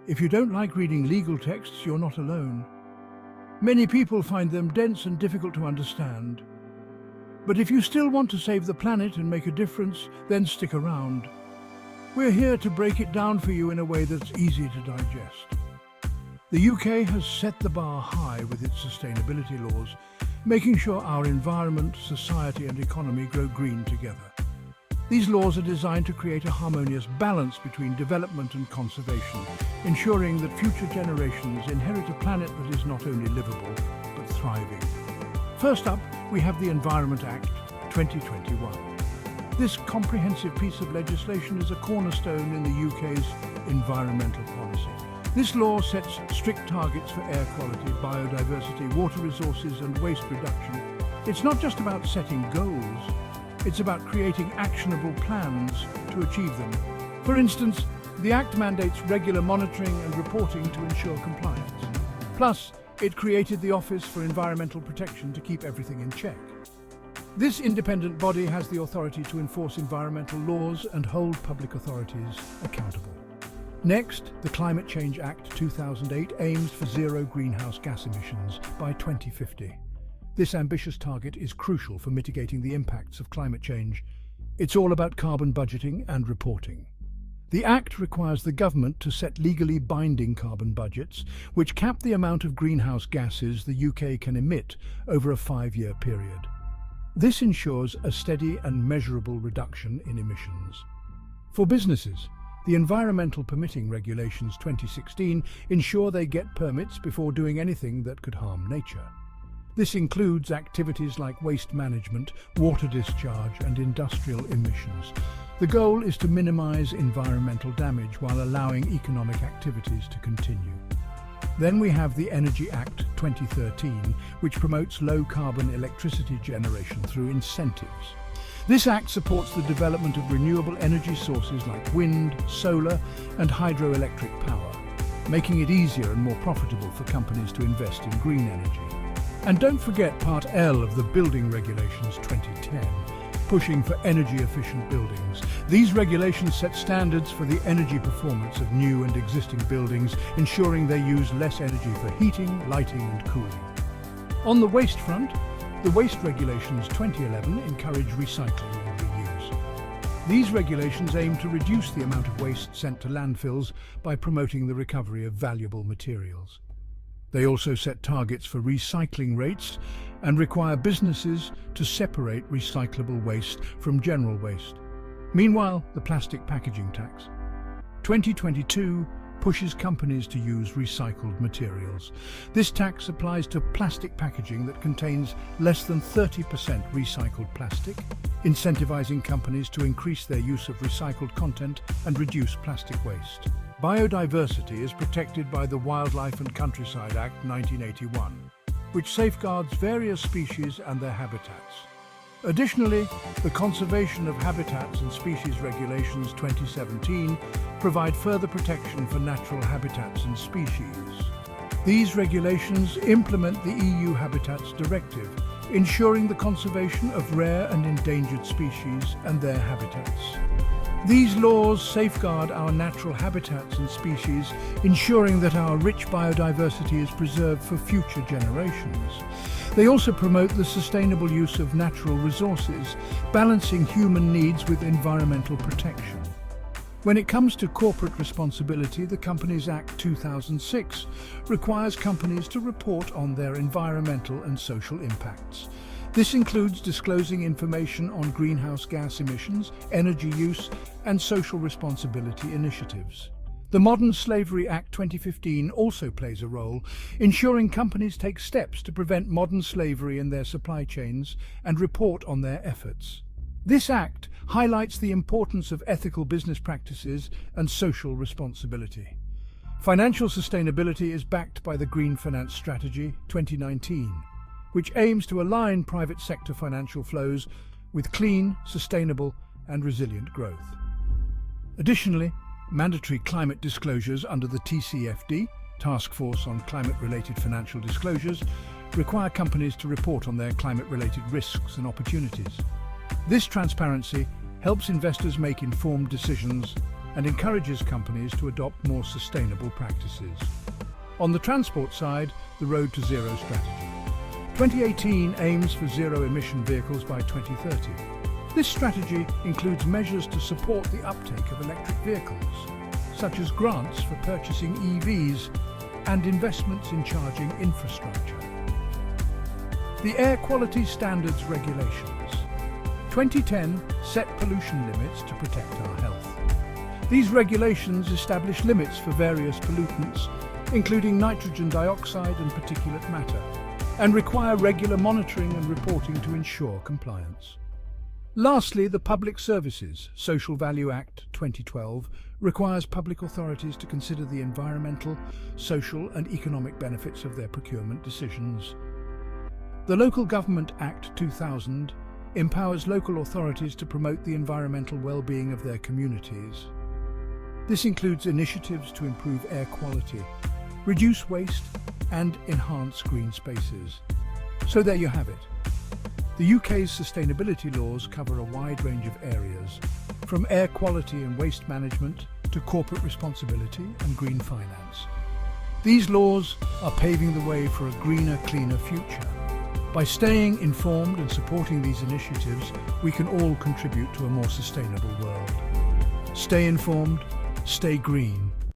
If you don't like reading legal texts, you're not alone. Many people find them dense and difficult to understand. But if you still want to save the planet and make a difference, then stick around. We're here to break it down for you in a way that's easy to digest. The UK has set the bar high with its sustainability laws, making sure our environment, society and economy grow green together. These laws are designed to create a harmonious balance between development and conservation, ensuring that future generations inherit a planet that is not only livable, but thriving. First up, we have the Environment Act 2021. This comprehensive piece of legislation is a cornerstone in the UK's environmental policy. This law sets strict targets for air quality, biodiversity, water resources and waste reduction. It's not just about setting goals, it's about creating actionable plans to achieve them. For instance, the Act mandates regular monitoring and reporting to ensure compliance. Plus, it created the Office for Environmental Protection to keep everything in check. This independent body has the authority to enforce environmental laws and hold public authorities accountable. Next, the Climate Change Act 2008 aims for zero greenhouse gas emissions by 2050. This ambitious target is crucial for mitigating the impacts of climate change. It's all about carbon budgeting and reporting. The Act requires the government to set legally binding carbon budgets, which cap the amount of greenhouse gases the UK can emit over a 5-year period. This ensures a steady and measurable reduction in emissions. For businesses, the Environmental Permitting Regulations 2016 ensure they get permits before doing anything that could harm nature. This includes activities like waste management, water discharge and industrial emissions. The goal is to minimize environmental damage while allowing economic activities to continue. Then we have the Energy Act 2013, which promotes low-carbon electricity generation through incentives. This act supports the development of renewable energy sources like wind, solar and hydroelectric power, making it easier and more profitable for companies to invest in green energy. And don't forget Part L of the Building Regulations 2010, pushing for energy-efficient buildings. These regulations set standards for the energy performance of new and existing buildings, ensuring they use less energy for heating, lighting and cooling. On the waste front, the Waste Regulations 2011 encourage recycling and reuse. These regulations aim to reduce the amount of waste sent to landfills by promoting the recovery of valuable materials. They also set targets for recycling rates and require businesses to separate recyclable waste from general waste. Meanwhile, the plastic packaging tax 2022 pushes companies to use recycled materials. This tax applies to plastic packaging that contains less than 30% recycled plastic, incentivizing companies to increase their use of recycled content and reduce plastic waste. Biodiversity is protected by the Wildlife and Countryside Act 1981, which safeguards various species and their habitats. Additionally, the Conservation of Habitats and Species Regulations 2017 provide further protection for natural habitats and species. These regulations implement the EU Habitats Directive, ensuring the conservation of rare and endangered species and their habitats. These laws safeguard our natural habitats and species, ensuring that our rich biodiversity is preserved for future generations. They also promote the sustainable use of natural resources, balancing human needs with environmental protection. When it comes to corporate responsibility, the Companies Act 2006 requires companies to report on their environmental and social impacts. This includes disclosing information on greenhouse gas emissions, energy use, and social responsibility initiatives. The Modern Slavery Act 2015 also plays a role, ensuring companies take steps to prevent modern slavery in their supply chains and report on their efforts. This act highlights the importance of ethical business practices and social responsibility. Financial sustainability is backed by the Green Finance Strategy 2019, which aims to align private sector financial flows with clean, sustainable and resilient growth. Additionally, mandatory climate disclosures under the TCFD, Task Force on Climate-Related Financial Disclosures, require companies to report on their climate-related risks and opportunities. This transparency helps investors make informed decisions and encourages companies to adopt more sustainable practices. On the transport side, the Road to Zero strategy. 2018 aims for zero-emission vehicles by 2030. This strategy includes measures to support the uptake of electric vehicles, such as grants for purchasing EVs and investments in charging infrastructure. The Air Quality Standards Regulations. 2010 set pollution limits to protect our health. These regulations establish limits for various pollutants, including nitrogen dioxide and particulate matter, and require regular monitoring and reporting to ensure compliance. Lastly, the Public Services Social Value Act 2012 requires public authorities to consider the environmental, social and economic benefits of their procurement decisions. The Local Government Act 2000 empowers local authorities to promote the environmental well-being of their communities. This includes initiatives to improve air quality, reduce waste and enhance green spaces. So there you have it. The UK's sustainability laws cover a wide range of areas, from air quality and waste management to corporate responsibility and green finance. These laws are paving the way for a greener, cleaner future. By staying informed and supporting these initiatives, we can all contribute to a more sustainable world. Stay informed, stay green.